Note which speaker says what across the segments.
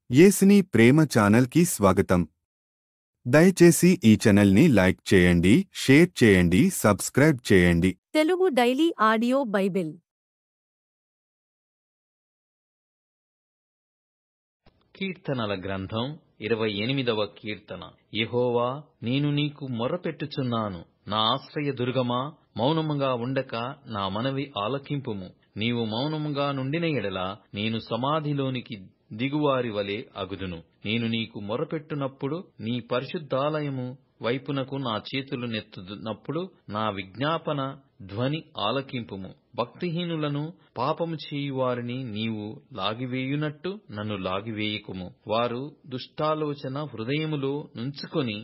Speaker 1: యేసుని ప్రేమ ఛానల్ కి స్వాగతం. దయచేసి ఈ ఛానల్ ని లైక్ చేయండి, షేర్ చేయండి, సబ్స్క్రైబ్ చేయండి.
Speaker 2: తెలుగు డైలీ ఆడియో బైబిల్
Speaker 3: కీర్తనల గ్రంథం 28వ కీర్తన. యెహోవా, నేను నీకు మొర్రపెట్టుచున్నాను. నా ఆశ్రయ దుర్గమా, మౌనముగా ఉండక నా మనవి ఆలకింపుము. నీవు మౌనముగా నుండిన ఎడల నేను సమాధిలోనికి దిగువారి వలె అగుదును. నేను నీకు మొర్రపెట్టునప్పుడు నీ పరిశుద్ధాలయము వైపునకు నా చేతులు నెత్తునప్పుడు నా విజ్ఞాపన ధ్వని ఆలకింపుము. భక్తిహీనులను, పాపము చేయువారిని నీవు లాగివేయునట్టు నన్ను లాగివేయకుము. వారు దుష్టాలోచన హృదయములో నుంచుకొని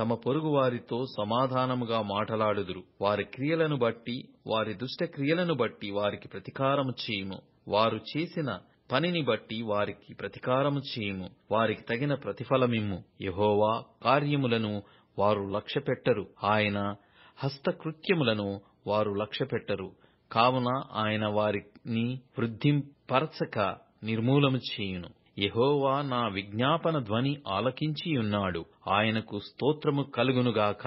Speaker 3: తమ పొరుగు వారితో సమాధానముగా మాటలాడుదురు. వారి క్రియలను బట్టి, వారి దుష్ట క్రియలను బట్టి వారికి ప్రతీకారము చేయుము. వారు చేసిన పనిని బట్టి వారికి ప్రతీకారము చేయుము. వారికి తగిన ప్రతిఫలమిమ్ము. యెహోవా కార్యములను వారు లక్ష్యపెట్టరు, ఆయన హస్తకృత్యములను వారు లక్ష్యపెట్టరు. కావున ఆయన వారిని వృద్ధిపరచక నిర్మూలము చేయును. యెహోవా నా విజ్ఞాపన ధ్వని ఆలకించియున్నాడు. ఆయనకు స్తోత్రము కలుగునుగాక.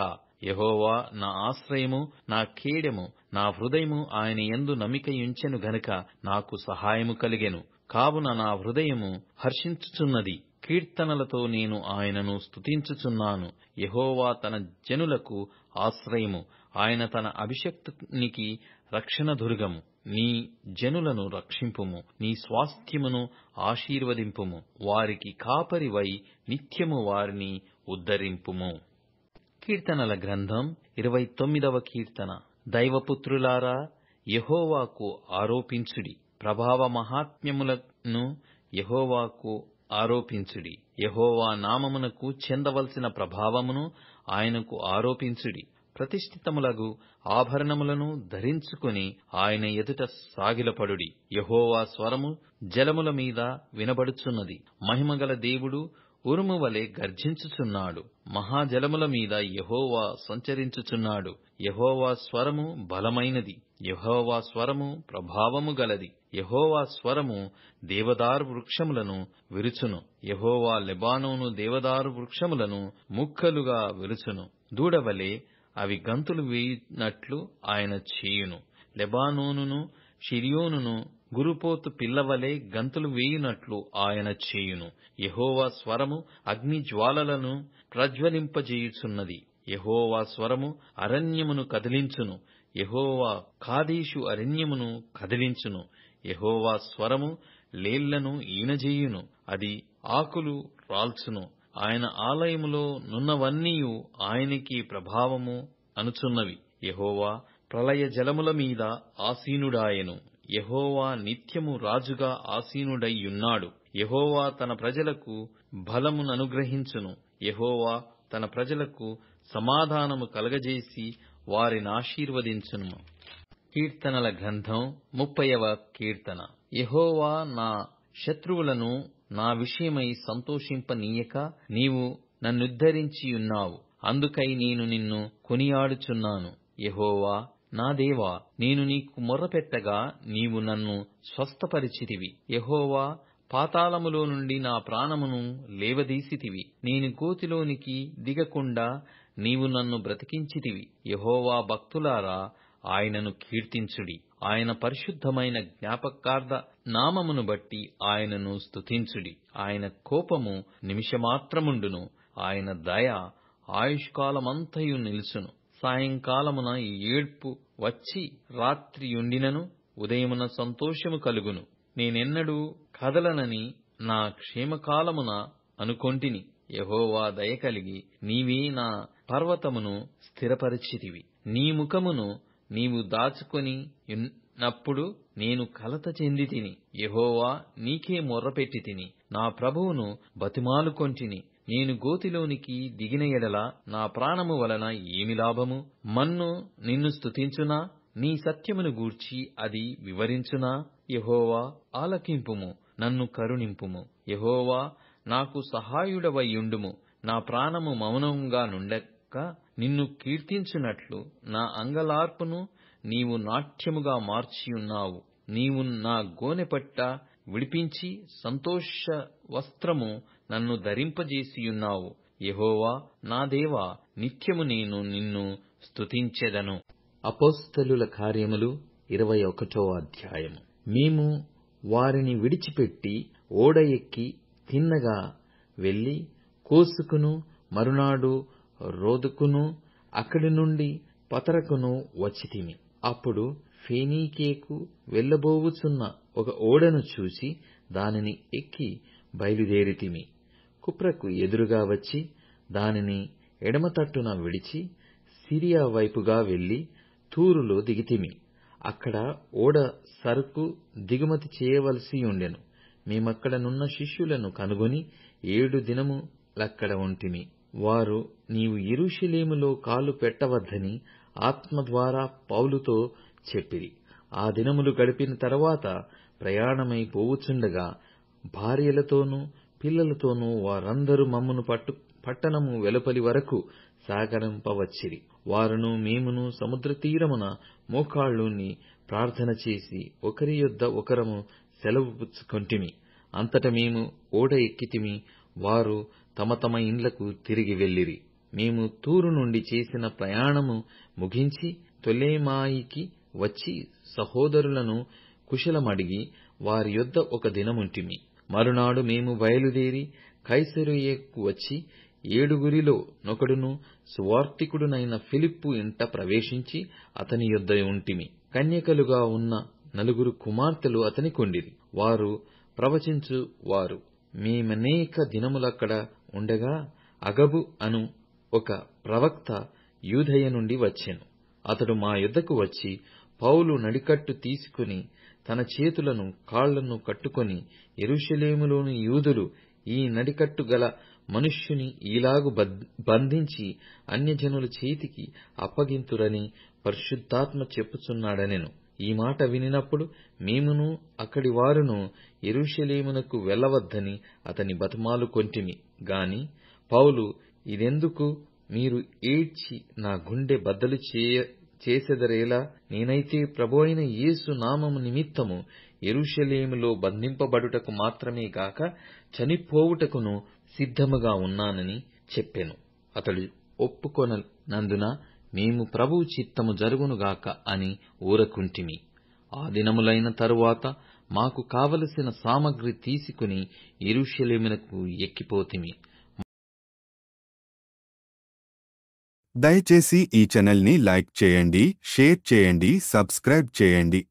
Speaker 3: యెహోవా నా ఆశ్రయము, నా కేడెము. నా హృదయము ఆయన యందు నమ్మికయుంచెను గనుక నాకు సహాయము కలిగెను. కావున నా హృదయము హర్షించుచున్నది. కీర్తనలతో నేను ఆయనను స్తుతించుచున్నాను. యెహోవా తన జనులకు ఆశ్రయము, ఆయన తన అభిషిక్తునికి రక్షణ దుర్గము. నీ జనులను రక్షింపుము, నీ స్వాస్థ్యమును ఆశీర్వదింపుము. వారికి కాపరివై నిత్యము వారిని ఉద్ధరింపుము. కీర్తనల గ్రంథం 29వ కీర్తన. దైవపుత్రులారా, యెహోవాకు ఆరోపించుడి. ప్రభావ మహాత్మ్యములను యెహోవాకు ఆరోపించుడి. యెహోవా నామమునకు చెందవలసిన ప్రభావమును ఆయనకు ఆరోపించుడి. ప్రతిష్ఠితములగు ఆభరణములను ధరించుకుని ఆయన ఎదుట సాగిలపడుడి. యెహోవా స్వరము జలముల మీద వినబడుచున్నది. మహిమగల దేవుడు ఉరుము వలె గర్జించుచున్నాడు. మహాజలముల మీద యెహోవా సంచరించుచున్నాడు. యెహోవా స్వరము బలమైనది. యెహోవా స్వరము ప్రభావము గలది. యెహోవా స్వరము దేవదారు వృక్షములను విరుచును. యెహోవా లెబానోను దేవదారు వృక్షములను ముక్కలుగా విరుచును. దూడవలే అవి గంతులు వేయునట్లు ఆయన చేయును. లెబానోనును షిరియోనును గురుపోతు పిల్లవలే గంతులు వేయునట్లు ఆయన చేయును. యెహోవా స్వరము అగ్ని జ్వాలలను ప్రజ్వలింపజేయుచున్నది. యెహోవా స్వరము అరణ్యమును కదిలించును. యెహోవా కాదేషు అరణ్యమును కదిలించును. యెహోవా స్వరము లేళ్లను ఈనజేయును. అది ఆకులు రాల్చును. ఆయన ఆలయములో నున్నవన్నీయు ఆయనకి ప్రభావము అనుచున్నవి. యెహోవా ప్రళయ జలముల మీద ఆసీనుడాయెను. యెహోవా నిత్యము రాజుగా ఆసీనుడైయున్నాడు. యెహోవా తన ప్రజలకు బలముననుగ్రహించును. యెహోవా తన ప్రజలకు సమాధానము కలగజేసి వారినాశీర్వదించును. కీర్తనల గ్రంథం 30వ కీర్తన. యెహోవా నా శత్రువులను నా విషయమై సంతోషింపనీయక నీవు నన్నుద్ధరించియున్నావు. అందుకై నేను నిన్ను కొనియాడుచున్నాను. యెహోవా నా దేవా, నేను నీకు మొర్రపెట్టగా నీవు నన్ను స్వస్థపరిచితివి. యెహోవా, పాతాళములో నుండి నా ప్రాణమును లేవదీసితివి. నేను గోతిలోనికి దిగకుండా నీవు నన్ను బ్రతికించితివి. యెహోవా భక్తులారా, ఆయనను కీర్తించుడి. ఆయన పరిశుద్ధమైన జ్ఞాపకార్థ నామమును బట్టి ఆయనను స్తుతించుడి. ఆయన కోపము నిమిషమాత్రముండును. ఆయన దయ ఆయుష్కాలమంతయు నిలుచును. సాయంకాలమున ఏడ్పు వచ్చి రాత్రియుండినను ఉదయమున సంతోషము కలుగును. నేనెన్నడూ కదలనని నా క్షేమకాలమున అనుకొంటిని. యెహోవా దయ కలిగి నీవే నా పర్వతమును స్థిరపరిచితివి. నీ ముఖమును నీవు దాచుకొని ఉన్నప్పుడు నేను కలత చెందితిని. యెహోవా, నీకే మొర్రపెట్టితిని. నా ప్రభువును బతిమాలుకొంటిని. నేను గోతిలోనికి దిగిన ఎడల నా ప్రాణము వలన ఏమి లాభము? మన్ను నిన్ను స్తుతించునా? నీ సత్యమును గూర్చి అది వివరించునా? యెహోవా, ఆలకింపుము, నన్ను కరుణింపుము. యెహోవా, నాకు సహాయుడవైయుండుము. నా ప్రాణము మౌనంగా నుండక నిన్ను కీర్తించునట్లు నా అంగలార్పును నీవు నాట్యముగా మార్చియున్నావు. నీవు నా గోనెపట్ట విడిపించి సంతోష వస్త్రము నన్ను ధరింపజేసియున్నావు. యెహోవా నా దేవా, నిత్యము నేను నిన్ను స్తుతించెదను. అపోస్తలుల కార్యములు 21వ అధ్యాయము. మేము వారిని విడిచిపెట్టి ఓడ ఎక్కి తిన్నగా వెళ్లి కోసుకును మరునాడు రోదుకును అక్కడి నుండి పతరకును వచ్చితిమి. అప్పుడు ఫేనీకేకు వెళ్ళబోవుచున్న ఒక ఓడను చూసి దానిని ఎక్కి బయలుదేరితిమి. కుప్రకు ఎదురుగా వచ్చి దానిని ఎడమతట్టున విడిచి సిరియా వైపుగా వెళ్లి తూరులో దిగితిమి. అక్కడ ఓడ సరుకు దిగుమతి చేయవలసియుండెను. మేమక్కడనున్న శిష్యులను కనుగొని 7 దినములక్కడ ఉంటిమి. వారు నీవు యెరూషలేములో కాలు పెట్టవద్దని ఆత్మ ద్వారా పౌలుతో చెప్పిరి. ఆ దినములు గడిపిన తరువాత ప్రయాణమై పోవుచుండగా భార్యలతోనూ పిల్లలతోనూ వారందరూ మమ్మును పట్టణము వెలుపలి వరకు సాగనంపవచ్చిరి. వారును మేమును సముద్ర తీరమున మోకాళ్ళూని ప్రార్థన చేసి ఒకరి యొద్ద ఒకరము సెలవు పుచ్చుకొంటిమి. అంతట మేము ఓడ ఎక్కితిమి. వారు తమ తమ ఇండ్లకు తిరిగి వెళ్ళిరి. మేము తూరు నుండి చేసిన ప్రయాణము ముగించి తొలెమాయికి వచ్చి సహోదరులను కుశలమడిగి వారి యొద్ద ఒక దినముంటిమి. మరునాడు మేము బయలుదేరి కైసరయకు వచ్చి 7గురిలో నొకడును సువార్తికుడునైన ఫిలిప్పు ఇంట ప్రవేశించి అతని యొద్ద ఉంటిమి. కన్యకలుగా ఉన్న 4 కుమార్తెలు అతనికుండిరి. వారు ప్రవచించువారు. మేమనేక దినములక్కడ ఉండగా అగబు అను ఒక ప్రవక్త యూదయ నుండి వచ్చెను. అతడు మా యొద్దకు వచ్చి పౌలు నడికట్టు తీసుకుని తన చేతులను కాళ్లను కట్టుకొని, యెరూషలేములోని యూదులు ఈ నడికట్టు గల మనుష్యుని ఈలాగు బంధించి అన్యజనుల చేతికి అప్పగింతురని పరిశుద్ధాత్మ చెప్పుచున్నాడనెను. ఈ మాట వినినప్పుడు మేమును అక్కడి వారును యెరూషలేమునకు వెళ్ళవద్దని అతని బతిమాలుకొంటిమి గాని పౌలు, ఇదెందుకు? మీరు ఏడ్చి నా గుండె బద్దలు చేసెదరేలా? నేనైతే ప్రభువైన యేసు నామము నిమిత్తము యెరూషలేములో బంధింపబడుటకు మాత్రమే గాక చనిపోవుటకును సిద్ధముగా ఉన్నానని చెప్పెను. అతడు ఒప్పుకొనందున మేము ప్రభువు చిత్తము జరుగునుగాక అని ఊరకుంటిమి. ఆ దినములైన తరువాత మాకు కావలసిన సామగ్రి తీసుకుని యెరూషలేమునకు ఎక్కిపోతిమి.
Speaker 1: దయచేసి ఈ ఛానల్ని లైక్ చేయండి, షేర్ చేయండి, సబ్స్క్రైబ్ చేయండి.